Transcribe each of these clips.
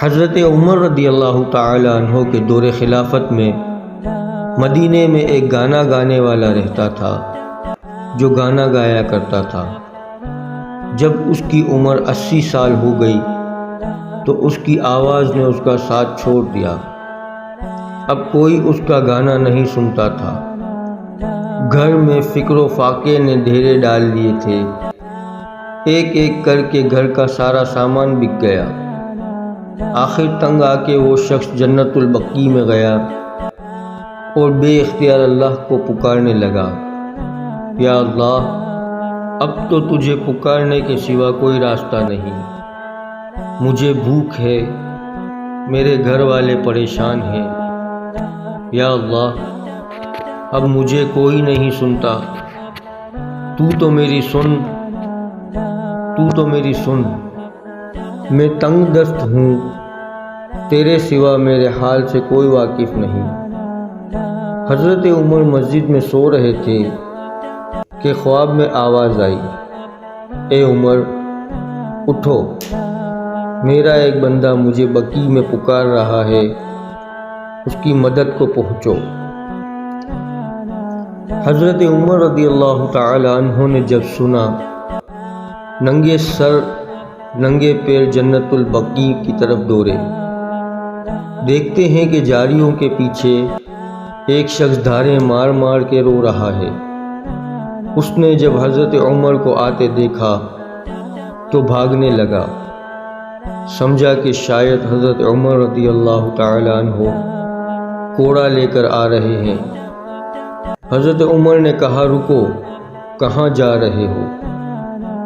حضرت عمر رضی اللہ تعالی عنہ کے دور خلافت میں مدینے میں ایک گانا گانے والا رہتا تھا جو گانا گایا کرتا تھا۔ جب اس کی عمر 80 سال ہو گئی تو اس کی آواز نے اس کا ساتھ چھوڑ دیا۔ اب کوئی اس کا گانا نہیں سنتا تھا۔ گھر میں فکر و فاقے نے ڈھیرے ڈال لیے تھے۔ ایک ایک کر کے گھر کا سارا سامان بک گیا۔ آخر تنگ آ کے وہ شخص جنت البقیع میں گیا اور بے اختیار اللہ کو پکارنے لگا، یا اللہ، اب تو تجھے پکارنے کے سوا کوئی راستہ نہیں۔ مجھے بھوک ہے، میرے گھر والے پریشان ہیں۔ یا اللہ، اب مجھے کوئی نہیں سنتا۔ تو تو میری سن۔ میں تنگ دست ہوں، تیرے سوا میرے حال سے کوئی واقف نہیں۔ حضرت عمر مسجد میں سو رہے تھے کہ خواب میں آواز آئی، اے عمر، اٹھو، میرا ایک بندہ مجھے بقیع میں پکار رہا ہے، اس کی مدد کو پہنچو۔ حضرت عمر رضی اللہ تعالی عنہ نے جب سنا، ننگے سر ننگے پیر جنت البقیع کی طرف دوڑے۔ دیکھتے ہیں کہ جاریوں کے پیچھے ایک شخص دھاریں مار مار کے رو رہا ہے۔ اس نے جب حضرت عمر کو آتے دیکھا تو بھاگنے لگا، سمجھا کہ شاید حضرت عمر رضی اللہ تعالی عنہ کوڑا لے کر آ رہے ہیں۔ حضرت عمر نے کہا، رکو، کہاں جا رہے ہو؟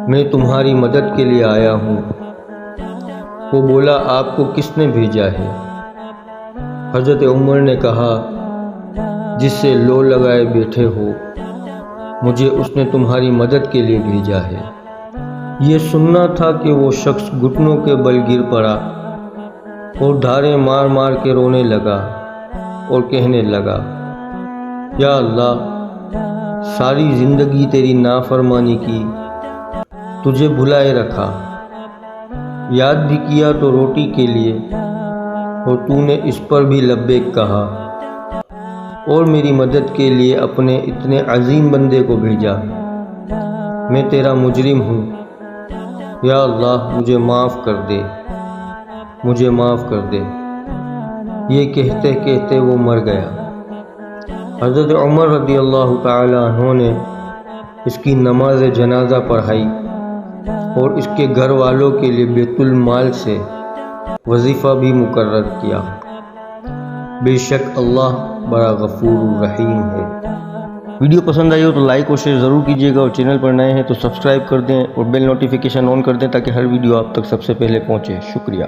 میں تمہاری مدد کے لیے آیا ہوں۔ وہ بولا، آپ کو کس نے بھیجا ہے؟ حضرت عمر نے کہا، جس سے لو لگائے بیٹھے ہو، مجھے اس نے تمہاری مدد کے لیے بھیجا ہے۔ یہ سننا تھا کہ وہ شخص گھٹنوں کے بل گر پڑا اور دھاریں مار مار کے رونے لگا اور کہنے لگا، یا اللہ، ساری زندگی تیری نافرمانی کی، تجھے بھلائے رکھا، یاد بھی کیا تو روٹی کے لیے، اور تو نے اس پر بھی لبیک کہا، اور میری مدد کے لیے اپنے اتنے عظیم بندے کو بھیجا۔ میں تیرا مجرم ہوں، یا اللہ، مجھے معاف کر دے، مجھے معاف کر دے۔ یہ کہتے کہتے وہ مر گیا۔ حضرت عمر رضی اللہ تعالی عنہ نے اس کی نماز جنازہ پڑھائی اور اس کے گھر والوں کے لیے بیت المال سے وظیفہ بھی مقرر کیا۔ بے شک اللہ بڑا غفور الرحیم ہے۔ ویڈیو پسند آئی ہو تو لائک اور شیئر ضرور کیجیے گا، اور چینل پر نئے ہیں تو سبسکرائب کر دیں اور بیل نوٹیفیکیشن آن کر دیں تاکہ ہر ویڈیو آپ تک سب سے پہلے پہنچے۔ شکریہ۔